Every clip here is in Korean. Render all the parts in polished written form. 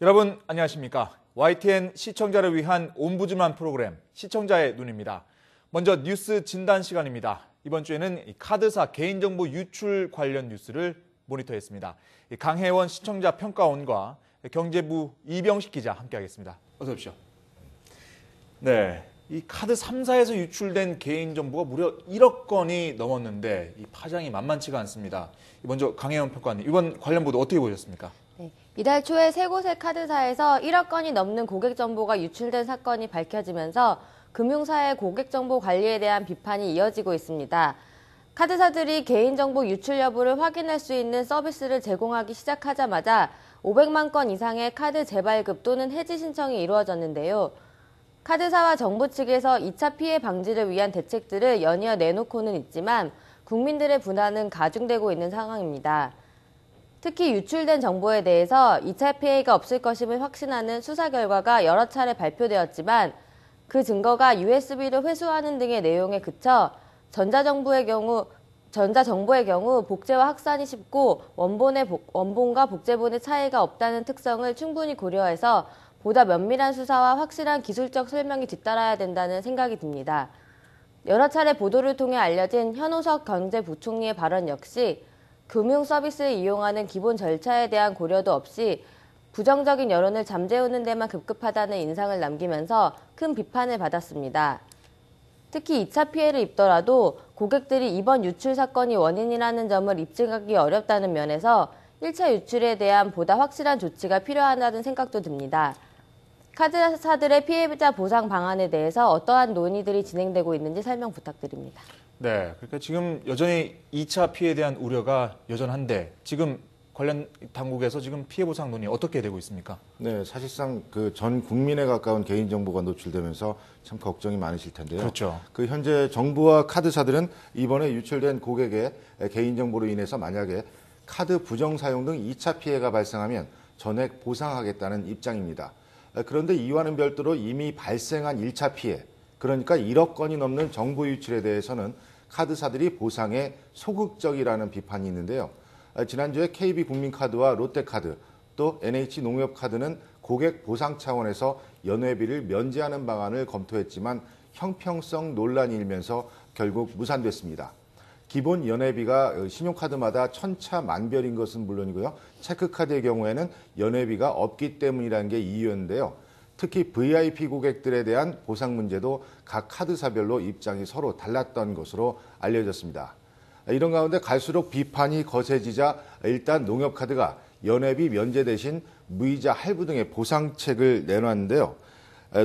여러분 안녕하십니까? YTN 시청자를 위한 옴부즈만 프로그램 시청자의 눈입니다. 먼저 뉴스 진단 시간입니다. 이번 주에는 카드사 개인정보 유출 관련 뉴스를 모니터했습니다. 강혜원 시청자 평가원과 경제부 이병식 기자 함께하겠습니다. 어서 오십시오. 네, 이 카드 3사에서 유출된 개인정보가 무려 1억 건이 넘었는데 이 파장이 만만치가 않습니다. 먼저 강혜원 평가원님, 이번 관련 보도 어떻게 보셨습니까? 네, 이달 초에 세 곳의 카드사에서 1억 건이 넘는 고객 정보가 유출된 사건이 밝혀지면서 금융사의 고객 정보 관리에 대한 비판이 이어지고 있습니다. 카드사들이 개인정보 유출 여부를 확인할 수 있는 서비스를 제공하기 시작하자마자 500만 건 이상의 카드 재발급 또는 해지 신청이 이루어졌는데요. 카드사와 정부 측에서 2차 피해 방지를 위한 대책들을 연이어 내놓고는 있지만 국민들의 불안은 가중되고 있는 상황입니다. 특히 유출된 정보에 대해서 2차 피해가 없을 것임을 확신하는 수사 결과가 여러 차례 발표되었지만 그 증거가 USB를 회수하는 등의 내용에 그쳐 전자정보의 경우 복제와 확산이 쉽고 원본과 복제본의 차이가 없다는 특성을 충분히 고려해서 보다 면밀한 수사와 확실한 기술적 설명이 뒤따라야 된다는 생각이 듭니다. 여러 차례 보도를 통해 알려진 현오석 경제부총리의 발언 역시 금융 서비스를 이용하는 기본 절차에 대한 고려도 없이 부정적인 여론을 잠재우는 데만 급급하다는 인상을 남기면서 큰 비판을 받았습니다. 특히 2차 피해를 입더라도 고객들이 이번 유출 사건이 원인이라는 점을 입증하기 어렵다는 면에서 1차 유출에 대한 보다 확실한 조치가 필요하다는 생각도 듭니다. 카드사들의 피해자 보상 방안에 대해서 어떠한 논의들이 진행되고 있는지 설명 부탁드립니다. 네, 그러니까 지금 여전히 2차 피해에 대한 우려가 여전한데 지금 관련 당국에서 지금 피해 보상 논의 어떻게 되고 있습니까? 네, 사실상 그 전 국민에 가까운 개인정보가 노출되면서 참 걱정이 많으실 텐데요. 그렇죠. 그 현재 정부와 카드사들은 이번에 유출된 고객의 개인정보로 인해서 만약에 카드 부정 사용 등 2차 피해가 발생하면 전액 보상하겠다는 입장입니다. 그런데 이와는 별도로 이미 발생한 1차 피해, 그러니까 1억 건이 넘는 정보 유출에 대해서는 카드사들이 보상에 소극적이라는 비판이 있는데요. 지난주에 KB국민카드와 롯데카드, 또 NH농협카드는 고객 보상 차원에서 연회비를 면제하는 방안을 검토했지만 형평성 논란이 일면서 결국 무산됐습니다. 기본 연회비가 신용카드마다 천차만별인 것은 물론이고요. 체크카드의 경우에는 연회비가 없기 때문이라는 게 이유였는데요. 특히 VIP 고객들에 대한 보상 문제도 각 카드사별로 입장이 서로 달랐던 것으로 알려졌습니다. 이런 가운데 갈수록 비판이 거세지자 일단 농협카드가 연회비 면제 대신 무이자 할부 등의 보상책을 내놨는데요.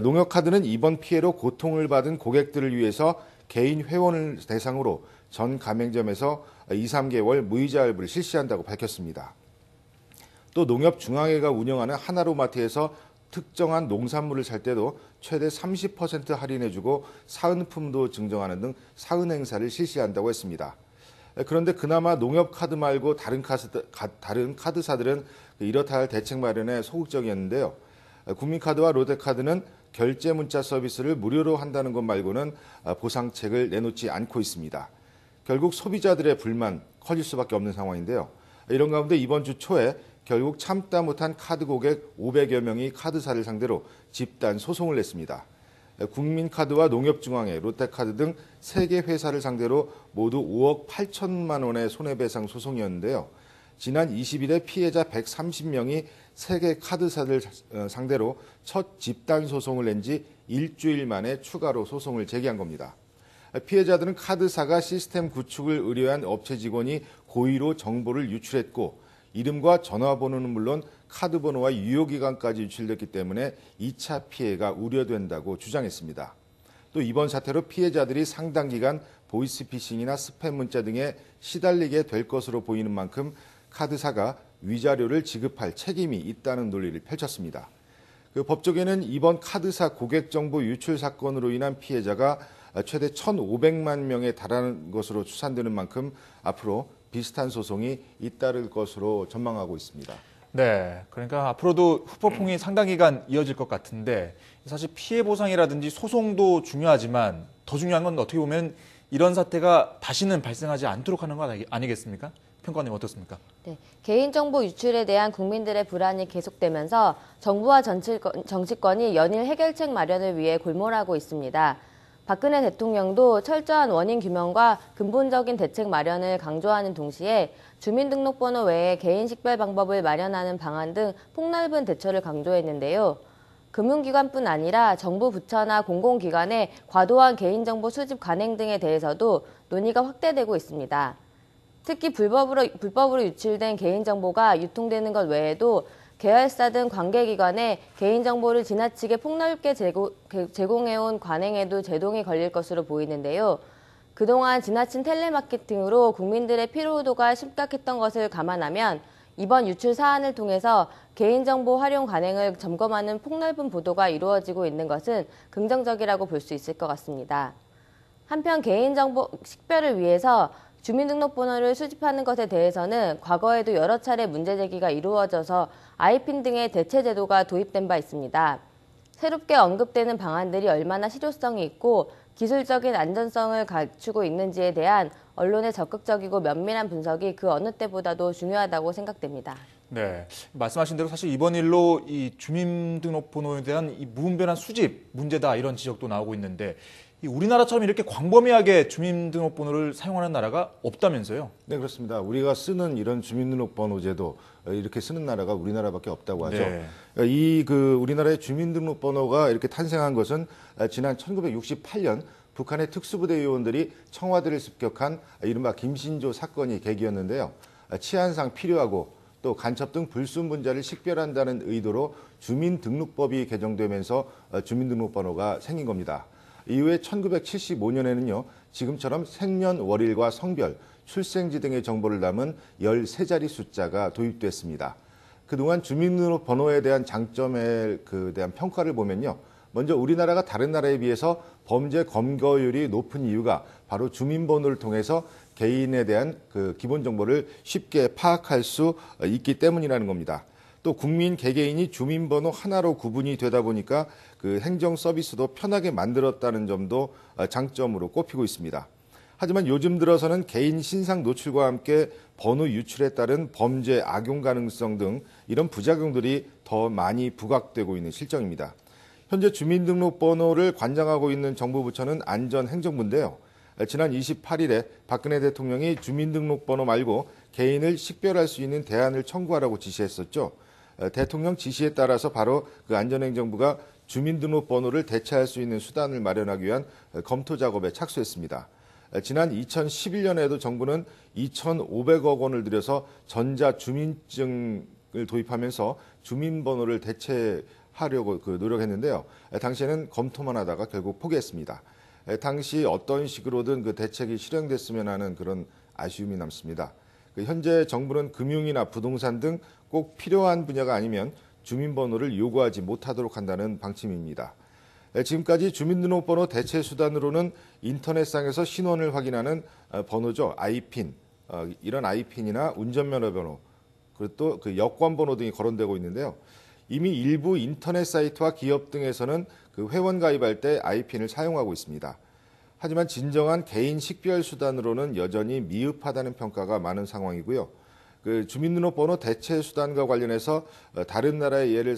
농협카드는 이번 피해로 고통을 받은 고객들을 위해서 개인 회원을 대상으로 전 가맹점에서 2, 3개월 무이자 할부를 실시한다고 밝혔습니다. 또 농협중앙회가 운영하는 하나로마트에서 특정한 농산물을 살 때도 최대 30% 할인해주고 사은품도 증정하는 등 사은 행사를 실시한다고 했습니다. 그런데 그나마 농협카드 말고 다른 카드사들은 이렇다 할 대책 마련에 소극적이었는데요. 국민카드와 롯데카드는 결제 문자 서비스를 무료로 한다는 것 말고는 보상책을 내놓지 않고 있습니다. 결국 소비자들의 불만 커질 수밖에 없는 상황인데요. 이런 가운데 이번 주 초에 결국 참다 못한 카드 고객 500여 명이 카드사를 상대로 집단 소송을 냈습니다. 국민카드와 농협중앙회, 롯데카드 등 3개 회사를 상대로 모두 5억 8천만 원의 손해배상 소송이었는데요. 지난 20일에 피해자 130명이 3개 카드사를 상대로 첫 집단 소송을 낸 지 일주일 만에 추가로 소송을 제기한 겁니다. 피해자들은 카드사가 시스템 구축을 의뢰한 업체 직원이 고의로 정보를 유출했고 이름과 전화번호는 물론 카드 번호와 유효기간까지 유출됐기 때문에 2차 피해가 우려된다고 주장했습니다. 또 이번 사태로 피해자들이 상당 기간 보이스피싱이나 스팸 문자 등에 시달리게 될 것으로 보이는 만큼 카드사가 위자료를 지급할 책임이 있다는 논리를 펼쳤습니다. 그 법조계는 이번 카드사 고객정보 유출 사건으로 인한 피해자가 최대 1,500만 명에 달하는 것으로 추산되는 만큼 앞으로 비슷한 소송이 잇따를 것으로 전망하고 있습니다. 네, 그러니까 앞으로도 후폭풍이 상당 기간 이어질 것 같은데 사실 피해 보상이라든지 소송도 중요하지만 더 중요한 건 어떻게 보면 이런 사태가 다시는 발생하지 않도록 하는 거 아니겠습니까? 평가님 어떻습니까? 네, 개인정보 유출에 대한 국민들의 불안이 계속되면서 정부와 정치권이 연일 해결책 마련을 위해 골몰하고 있습니다. 박근혜 대통령도 철저한 원인 규명과 근본적인 대책 마련을 강조하는 동시에 주민등록번호 외에 개인 식별 방법을 마련하는 방안 등 폭넓은 대처를 강조했는데요. 금융기관뿐 아니라 정부 부처나 공공기관의 과도한 개인정보 수집 관행 등에 대해서도 논의가 확대되고 있습니다. 특히 불법으로 유출된 개인정보가 유통되는 것 외에도 계열사 등 관계기관에 개인정보를 지나치게 폭넓게 제공해온 관행에도 제동이 걸릴 것으로 보이는데요. 그동안 지나친 텔레마케팅으로 국민들의 피로도가 심각했던 것을 감안하면 이번 유출 사안을 통해서 개인정보 활용 관행을 점검하는 폭넓은 보도가 이루어지고 있는 것은 긍정적이라고 볼 수 있을 것 같습니다. 한편 개인정보 식별을 위해서 주민등록번호를 수집하는 것에 대해서는 과거에도 여러 차례 문제 제기가 이루어져서 아이핀 등의 대체 제도가 도입된 바 있습니다. 새롭게 언급되는 방안들이 얼마나 실효성이 있고 기술적인 안전성을 갖추고 있는지에 대한 언론의 적극적이고 면밀한 분석이 그 어느 때보다도 중요하다고 생각됩니다. 네, 말씀하신 대로 사실 이번 일로 이 주민등록번호에 대한 이 무분별한 수집 문제다 이런 지적도 나오고 있는데 이 우리나라처럼 이렇게 광범위하게 주민등록번호를 사용하는 나라가 없다면서요? 네, 그렇습니다. 우리가 쓰는 이런 주민등록번호제도 이렇게 쓰는 나라가 우리나라밖에 없다고 하죠. 네. 우리나라의 주민등록번호가 이렇게 탄생한 것은 지난 1968년 북한의 특수부대 요원들이 청와대를 습격한 이른바 김신조 사건이 계기였는데요. 치안상 필요하고 또 간첩 등 불순분자를 식별한다는 의도로 주민등록법이 개정되면서 주민등록번호가 생긴 겁니다. 이후에 1975년에는요, 지금처럼 생년월일과 성별, 출생지 등의 정보를 담은 13자리 숫자가 도입됐습니다. 그동안 주민등록번호에 대한 장점에 대한 평가를 보면요. 먼저 우리나라가 다른 나라에 비해서 범죄 검거율이 높은 이유가 바로 주민번호를 통해서 개인에 대한 기본 정보를 쉽게 파악할 수 있기 때문이라는 겁니다. 또 국민 개개인이 주민번호 하나로 구분이 되다 보니까 행정 서비스도 편하게 만들었다는 점도 장점으로 꼽히고 있습니다. 하지만 요즘 들어서는 개인 신상 노출과 함께 번호 유출에 따른 범죄 악용 가능성 등 이런 부작용들이 더 많이 부각되고 있는 실정입니다. 현재 주민등록번호를 관장하고 있는 정부 부처는 안전행정부인데요. 지난 28일에 박근혜 대통령이 주민등록번호 말고 개인을 식별할 수 있는 대안을 청구하라고 지시했었죠. 대통령 지시에 따라서 바로 안전행정부가 주민등록번호를 대체할 수 있는 수단을 마련하기 위한 검토 작업에 착수했습니다. 지난 2011년에도 정부는 2,500억 원을 들여서 전자주민증을 도입하면서 주민번호를 대체하려고 노력했는데요. 당시에는 검토만 하다가 결국 포기했습니다. 당시 어떤 식으로든 대책이 실행됐으면 하는 그런 아쉬움이 남습니다. 현재 정부는 금융이나 부동산 등 꼭 필요한 분야가 아니면 주민번호를 요구하지 못하도록 한다는 방침입니다. 지금까지 주민등록번호 대체 수단으로는 인터넷상에서 신원을 확인하는 번호죠. 아이핀, 이런 아이핀이나 운전면허번호, 그리고 또 여권번호 등이 거론되고 있는데요. 이미 일부 인터넷 사이트와 기업 등에서는 회원 가입할 때 아이핀을 사용하고 있습니다. 하지만 진정한 개인 식별 수단으로는 여전히 미흡하다는 평가가 많은 상황이고요. 주민등록번호 대체 수단과 관련해서 다른 나라의 예를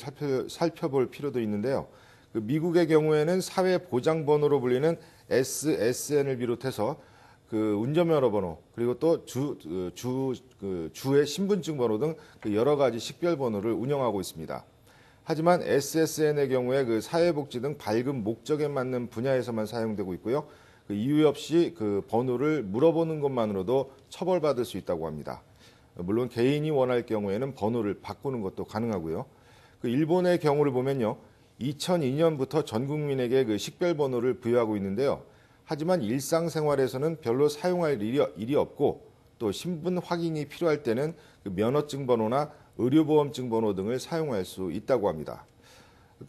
살펴볼 필요도 있는데요. 미국의 경우에는 사회보장번호로 불리는 SSN을 비롯해서 운전면허번호 그리고 또 주의 신분증 번호 등 여러 가지 식별번호를 운영하고 있습니다. 하지만 SSN의 경우에 사회복지 등 밝은 목적에 맞는 분야에서만 사용되고 있고요. 이유 없이 번호를 물어보는 것만으로도 처벌받을 수 있다고 합니다. 물론 개인이 원할 경우에는 번호를 바꾸는 것도 가능하고요. 일본의 경우를 보면요. 2002년부터 전 국민에게 식별번호를 부여하고 있는데요. 하지만 일상생활에서는 별로 사용할 일이 없고 또 신분 확인이 필요할 때는 면허증 번호나 의료보험증 번호 등을 사용할 수 있다고 합니다.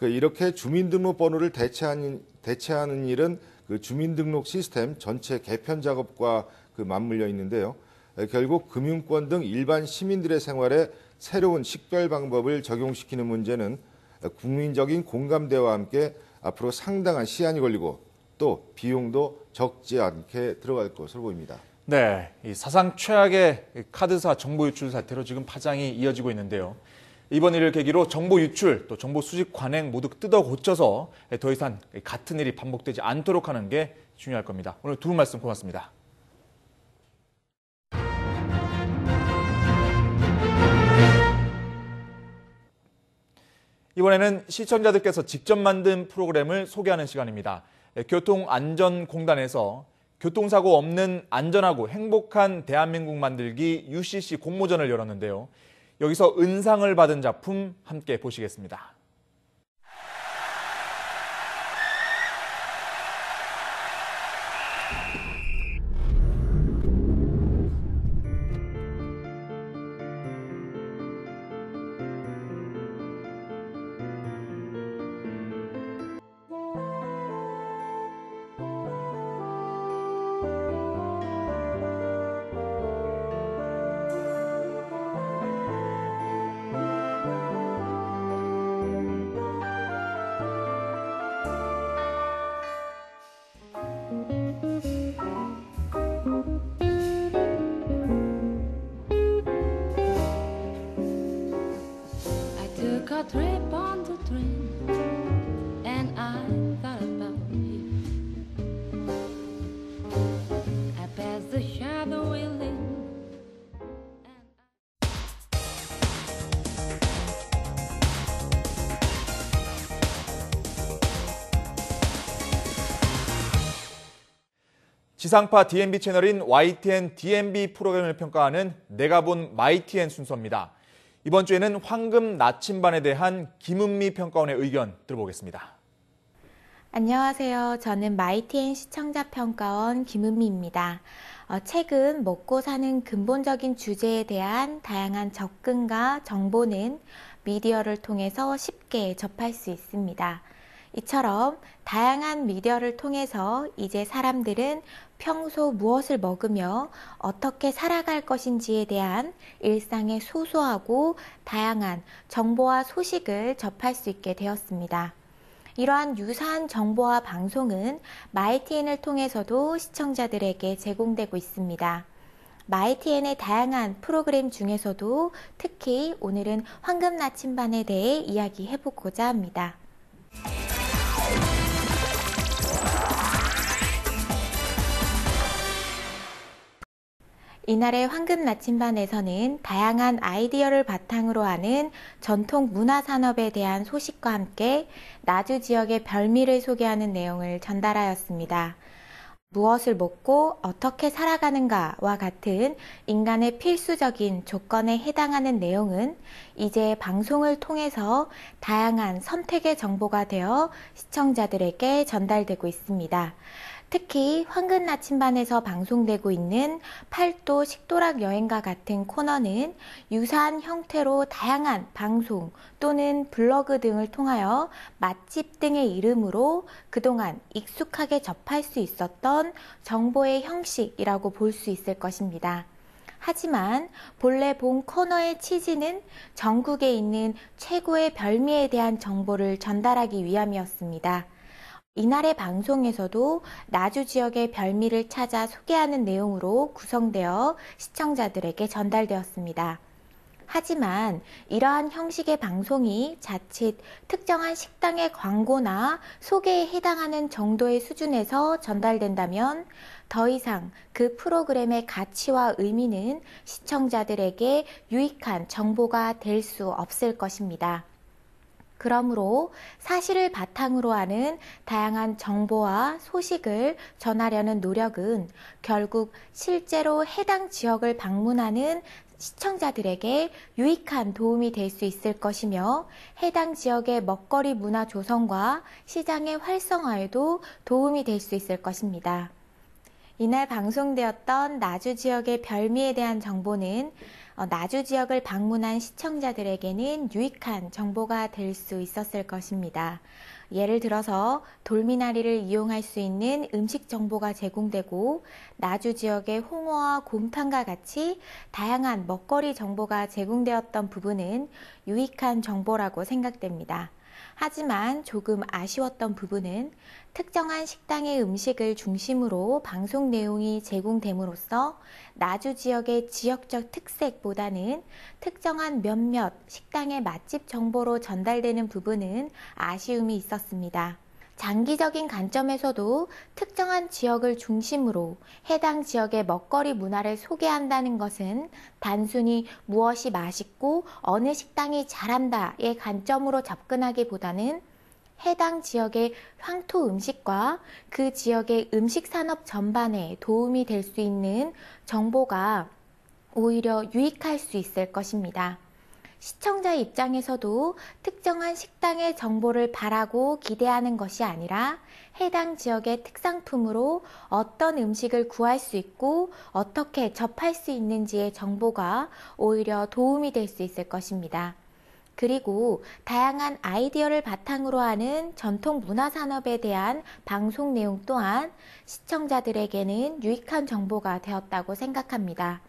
이렇게 주민등록번호를 대체하는 일은 주민등록 시스템 전체 개편 작업과 맞물려 있는데요. 결국 금융권 등 일반 시민들의 생활에 새로운 식별 방법을 적용시키는 문제는 국민적인 공감대와 함께 앞으로 상당한 시간이 걸리고 또 비용도 적지 않게 들어갈 것으로 보입니다. 네, 이 사상 최악의 카드사 정보 유출 사태로 지금 파장이 이어지고 있는데요. 이번 일을 계기로 정보 유출, 또 정보 수집 관행 모두 뜯어 고쳐서 더 이상 같은 일이 반복되지 않도록 하는 게 중요할 겁니다. 오늘 두 분 말씀 고맙습니다. 이번에는 시청자들께서 직접 만든 프로그램을 소개하는 시간입니다. 교통안전공단에서 교통사고 없는 안전하고 행복한 대한민국 만들기 UCC 공모전을 열었는데요. 여기서 은상을 받은 작품 함께 보시겠습니다. Took a trip on the train and I thought about you. I passed the shadowy lane. 지상파 DMB 채널인 YTN DMB 프로그램을 평가하는 내가 본 마이TN 순서입니다. 이번 주에는 황금 나침반에 대한 김은미 평가원의 의견 들어보겠습니다. 안녕하세요. 저는 마이TN 시청자평가원 김은미입니다. 최근 먹고 사는 근본적인 주제에 대한 다양한 접근과 정보는 미디어를 통해서 쉽게 접할 수 있습니다. 이처럼 다양한 미디어를 통해서 이제 사람들은 평소 무엇을 먹으며 어떻게 살아갈 것인지에 대한 일상의 소소하고 다양한 정보와 소식을 접할 수 있게 되었습니다. 이러한 유사한 정보와 방송은 마이TN을 통해서도 시청자들에게 제공되고 있습니다. 마이TN의 다양한 프로그램 중에서도 특히 오늘은 황금 나침반에 대해 이야기해보고자 합니다. 이날의 황금 나침반에서는 다양한 아이디어를 바탕으로 하는 전통 문화 산업에 대한 소식과 함께 나주 지역의 별미를 소개하는 내용을 전달하였습니다. 무엇을 먹고 어떻게 살아가는가와 같은 인간의 필수적인 조건에 해당하는 내용은 이제 방송을 통해서 다양한 선택의 정보가 되어 시청자들에게 전달되고 있습니다. 특히 황금 나침반에서 방송되고 있는 팔도 식도락 여행과 같은 코너는 유사한 형태로 다양한 방송 또는 블로그 등을 통하여 맛집 등의 이름으로 그동안 익숙하게 접할 수 있었던 정보의 형식이라고 볼 수 있을 것입니다. 하지만 본래 본 코너의 취지는 전국에 있는 최고의 별미에 대한 정보를 전달하기 위함이었습니다. 이날의 방송에서도 나주 지역의 별미를 찾아 소개하는 내용으로 구성되어 시청자들에게 전달되었습니다. 하지만 이러한 형식의 방송이 자칫 특정한 식당의 광고나 소개에 해당하는 정도의 수준에서 전달된다면 더 이상 그 프로그램의 가치와 의미는 시청자들에게 유익한 정보가 될 수 없을 것입니다. 그러므로 사실을 바탕으로 하는 다양한 정보와 소식을 전하려는 노력은 결국 실제로 해당 지역을 방문하는 시청자들에게 유익한 도움이 될 수 있을 것이며 해당 지역의 먹거리 문화 조성과 시장의 활성화에도 도움이 될 수 있을 것입니다. 이날 방송되었던 나주 지역의 별미에 대한 정보는 나주 지역을 방문한 시청자들에게는 유익한 정보가 될 수 있었을 것입니다. 예를 들어서 돌미나리를 이용할 수 있는 음식 정보가 제공되고 나주 지역의 홍어와 곰탕과 같이 다양한 먹거리 정보가 제공되었던 부분은 유익한 정보라고 생각됩니다. 하지만 조금 아쉬웠던 부분은 특정한 식당의 음식을 중심으로 방송 내용이 제공됨으로써 나주 지역의 지역적 특색보다는 특정한 몇몇 식당의 맛집 정보로 전달되는 부분은 아쉬움이 있었습니다. 장기적인 관점에서도 특정한 지역을 중심으로 해당 지역의 먹거리 문화를 소개한다는 것은 단순히 무엇이 맛있고 어느 식당이 잘한다의 관점으로 접근하기보다는 해당 지역의 황토 음식과 그 지역의 음식 산업 전반에 도움이 될 수 있는 정보가 오히려 유익할 수 있을 것입니다. 시청자 입장에서도 특정한 식당의 정보를 바라고 기대하는 것이 아니라 해당 지역의 특산품으로 어떤 음식을 구할 수 있고 어떻게 접할 수 있는지의 정보가 오히려 도움이 될 수 있을 것입니다. 그리고 다양한 아이디어를 바탕으로 하는 전통 문화산업에 대한 방송 내용 또한 시청자들에게는 유익한 정보가 되었다고 생각합니다.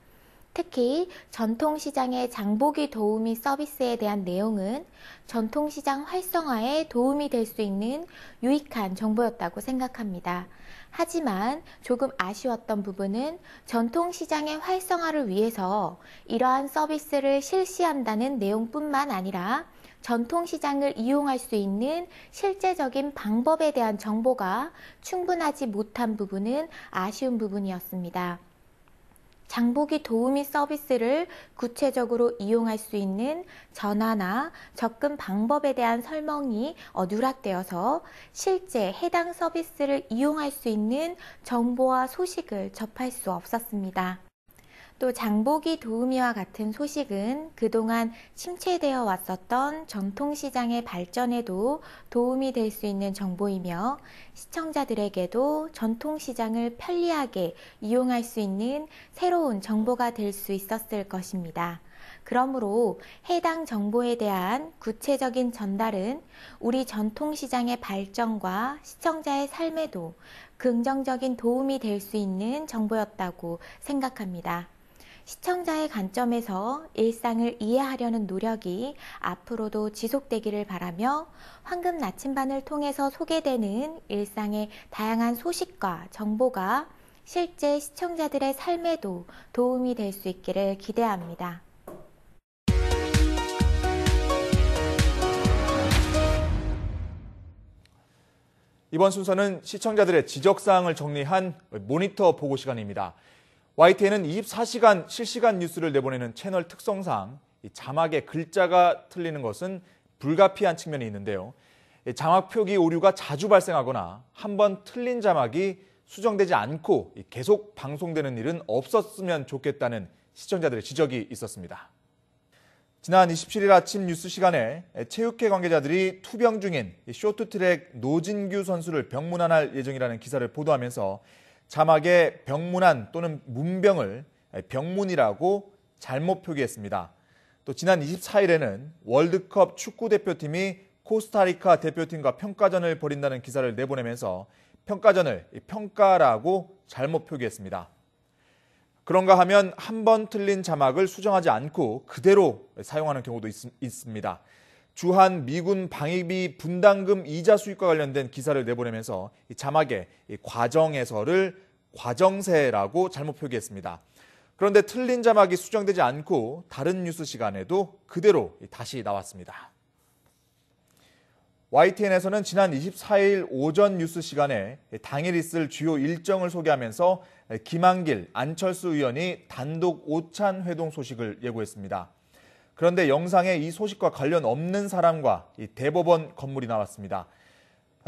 특히 전통시장의 장보기 도우미 서비스에 대한 내용은 전통시장 활성화에 도움이 될 수 있는 유익한 정보였다고 생각합니다. 하지만 조금 아쉬웠던 부분은 전통시장의 활성화를 위해서 이러한 서비스를 실시한다는 내용뿐만 아니라 전통시장을 이용할 수 있는 실제적인 방법에 대한 정보가 충분하지 못한 부분은 아쉬운 부분이었습니다. 장보기 도우미 서비스를 구체적으로 이용할 수 있는 전화나 접근 방법에 대한 설명이 누락되어서 실제 해당 서비스를 이용할 수 있는 정보와 소식을 접할 수 없었습니다. 또 장보기 도우미와 같은 소식은 그동안 침체되어 왔었던 전통시장의 발전에도 도움이 될 수 있는 정보이며 시청자들에게도 전통시장을 편리하게 이용할 수 있는 새로운 정보가 될 수 있었을 것입니다. 그러므로 해당 정보에 대한 구체적인 전달은 우리 전통시장의 발전과 시청자의 삶에도 긍정적인 도움이 될 수 있는 정보였다고 생각합니다. 시청자의 관점에서 일상을 이해하려는 노력이 앞으로도 지속되기를 바라며 황금 나침반을 통해서 소개되는 일상의 다양한 소식과 정보가 실제 시청자들의 삶에도 도움이 될 수 있기를 기대합니다. 이번 순서는 시청자들의 지적사항을 정리한 모니터 보고 시간입니다. YTN은 24시간 실시간 뉴스를 내보내는 채널 특성상 자막에 글자가 틀리는 것은 불가피한 측면이 있는데요. 자막 표기 오류가 자주 발생하거나 한번 틀린 자막이 수정되지 않고 계속 방송되는 일은 없었으면 좋겠다는 시청자들의 지적이 있었습니다. 지난 27일 아침 뉴스 시간에 체육회 관계자들이 투병 중인 쇼트트랙 노진규 선수를 병문안할 예정이라는 기사를 보도하면서 자막에 병문안 또는 문병을 병문이라고 잘못 표기했습니다. 또 지난 24일에는 월드컵 축구대표팀이 코스타리카 대표팀과 평가전을 벌인다는 기사를 내보내면서 평가전을 평가라고 잘못 표기했습니다. 그런가 하면 한 번 틀린 자막을 수정하지 않고 그대로 사용하는 경우도 있습니다. 주한 미군 방위비 분담금 이자 수익과 관련된 기사를 내보내면서 자막에 과정에서를 과정세라고 잘못 표기했습니다. 그런데 틀린 자막이 수정되지 않고 다른 뉴스 시간에도 그대로 다시 나왔습니다. YTN에서는 지난 24일 오전 뉴스 시간에 당일 있을 주요 일정을 소개하면서 김한길, 안철수 의원이 단독 오찬 회동 소식을 예고했습니다. 그런데 영상에 이 소식과 관련 없는 사람과 대법원 건물이 나왔습니다.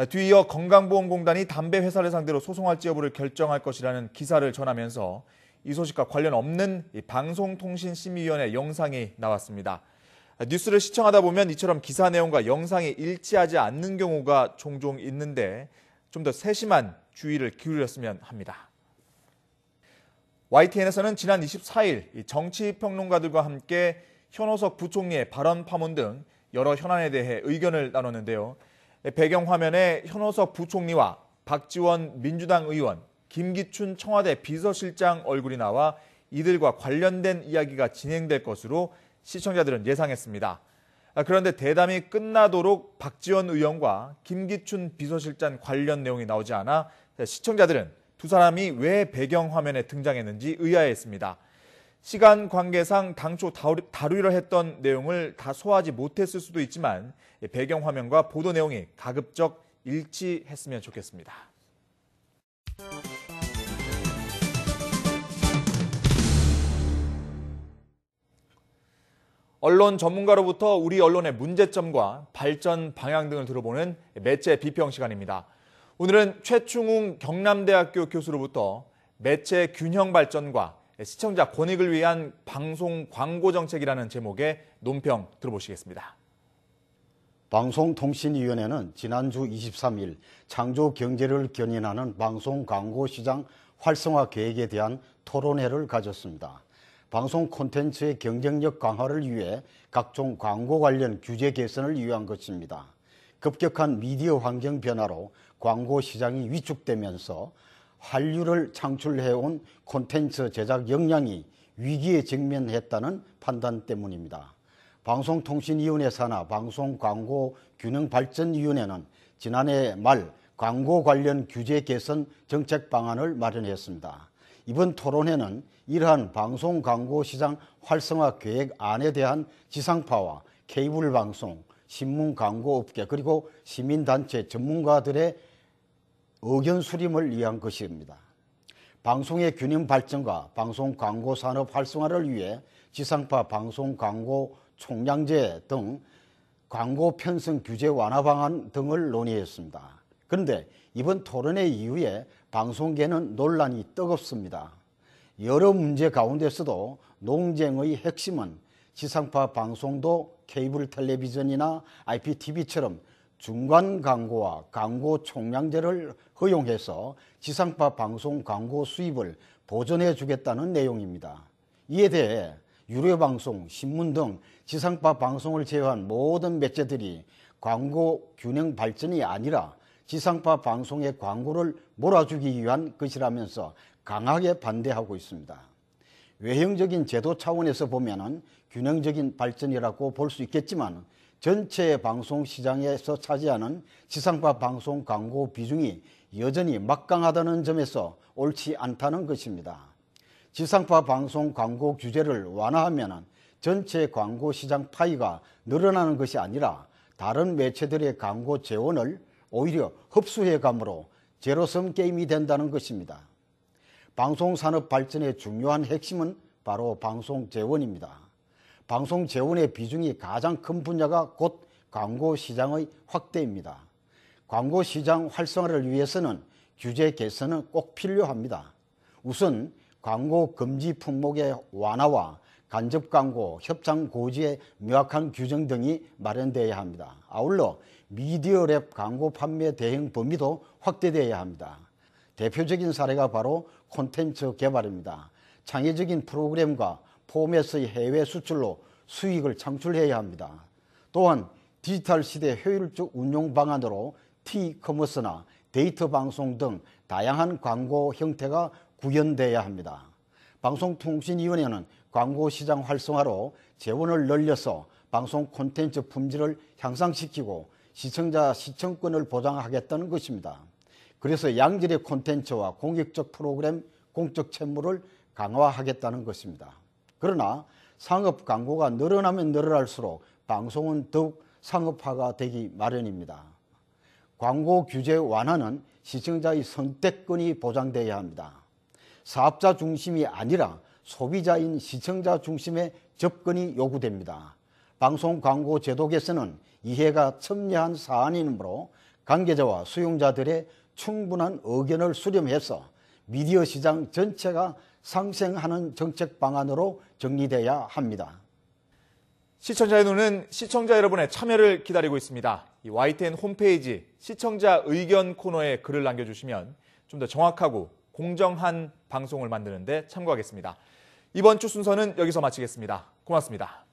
뒤이어 건강보험공단이 담배 회사를 상대로 소송할지 여부를 결정할 것이라는 기사를 전하면서 이 소식과 관련 없는 방송통신심의위원회 영상이 나왔습니다. 뉴스를 시청하다 보면 이처럼 기사 내용과 영상이 일치하지 않는 경우가 종종 있는데 좀 더 세심한 주의를 기울였으면 합니다. YTN에서는 지난 24일 정치평론가들과 함께 현호석 부총리의 발언 파문 등 여러 현안에 대해 의견을 나눴는데요. 배경 화면에 현호석 부총리와 박지원 민주당 의원, 김기춘 청와대 비서실장 얼굴이 나와 이들과 관련된 이야기가 진행될 것으로 시청자들은 예상했습니다. 그런데 대담이 끝나도록 박지원 의원과 김기춘 비서실장 관련 내용이 나오지 않아 시청자들은 두 사람이 왜 배경화면에 등장했는지 의아해했습니다. 시간 관계상 당초 다루려 했던 내용을 다 소화하지 못했을 수도 있지만 배경화면과 보도 내용이 가급적 일치했으면 좋겠습니다. 언론 전문가로부터 우리 언론의 문제점과 발전 방향 등을 들어보는 매체 비평 시간입니다. 오늘은 최충웅 경남대학교 교수로부터 매체 균형 발전과 시청자 권익을 위한 방송 광고 정책이라는 제목의 논평 들어보시겠습니다. 방송통신위원회는 지난주 23일 창조 경제를 견인하는 방송 광고 시장 활성화 계획에 대한 토론회를 가졌습니다. 방송 콘텐츠의 경쟁력 강화를 위해 각종 광고 관련 규제 개선을 위한 것입니다. 급격한 미디어 환경 변화로 광고 시장이 위축되면서 한류를 창출해온 콘텐츠 제작 역량이 위기에 직면했다는 판단 때문입니다. 방송통신위원회 산하 방송광고균형발전위원회는 지난해 말 광고 관련 규제 개선 정책 방안을 마련했습니다. 이번 토론회는 이러한 방송 광고 시장 활성화 계획 안에 대한 지상파와 케이블 방송, 신문 광고 업계 그리고 시민단체 전문가들의 의견 수렴을 위한 것입니다. 방송의 균형 발전과 방송 광고 산업 활성화를 위해 지상파 방송 광고 총량제 등 광고 편성 규제 완화 방안 등을 논의했습니다. 그런데 이번 토론회 이후에 방송계는 논란이 뜨겁습니다. 여러 문제 가운데서도 논쟁의 핵심은 지상파 방송도 케이블 텔레비전이나 IPTV처럼 중간 광고와 광고 총량제를 허용해서 지상파 방송 광고 수입을 보전해 주겠다는 내용입니다. 이에 대해 유료방송, 신문 등 지상파 방송을 제외한 모든 매체들이 광고 균형 발전이 아니라 지상파 방송의 광고를 몰아주기 위한 것이라면서 강하게 반대하고 있습니다. 외형적인 제도 차원에서 보면 균형적인 발전이라고 볼 수 있겠지만 전체 방송 시장에서 차지하는 지상파 방송 광고 비중이 여전히 막강하다는 점에서 옳지 않다는 것입니다. 지상파 방송 광고 규제를 완화하면 전체 광고 시장 파이가 늘어나는 것이 아니라 다른 매체들의 광고 재원을 오히려 흡수해 가므로 제로섬 게임이 된다는 것입니다. 방송산업 발전의 중요한 핵심은 바로 방송 재원입니다. 방송 재원의 비중이 가장 큰 분야가 곧 광고 시장의 확대입니다. 광고 시장 활성화를 위해서는 규제 개선은 꼭 필요합니다. 우선 광고 금지 품목의 완화와 간접 광고, 협상 고지의 명확한 규정 등이 마련되어야 합니다. 아울러 미디어랩 광고 판매 대행 범위도 확대되어야 합니다. 대표적인 사례가 바로 콘텐츠 개발입니다. 창의적인 프로그램과 포맷의 해외 수출로 수익을 창출해야 합니다. 또한 디지털 시대 효율적 운용 방안으로 T-커머스나 데이터 방송 등 다양한 광고 형태가 구현돼야 합니다. 방송통신위원회는 광고 시장 활성화로 재원을 늘려서 방송 콘텐츠 품질을 향상시키고 시청자 시청권을 보장하겠다는 것입니다. 그래서 양질의 콘텐츠와 공익적 프로그램, 공적 채무를 강화하겠다는 것입니다. 그러나 상업 광고가 늘어나면 늘어날수록 방송은 더욱 상업화가 되기 마련입니다. 광고 규제 완화는 시청자의 선택권이 보장되어야 합니다. 사업자 중심이 아니라 소비자인 시청자 중심의 접근이 요구됩니다. 방송 광고 제도 개선은 이해가 첨예한 사안이므로 관계자와 수용자들의 충분한 의견을 수렴해서 미디어 시장 전체가 상생하는 정책 방안으로 정리돼야 합니다. 시청자의 눈은 시청자 여러분의 참여를 기다리고 있습니다. 이 YTN 홈페이지 시청자 의견 코너에 글을 남겨주시면 좀 더 정확하고 공정한 방송을 만드는 데 참고하겠습니다. 이번 주 순서는 여기서 마치겠습니다. 고맙습니다.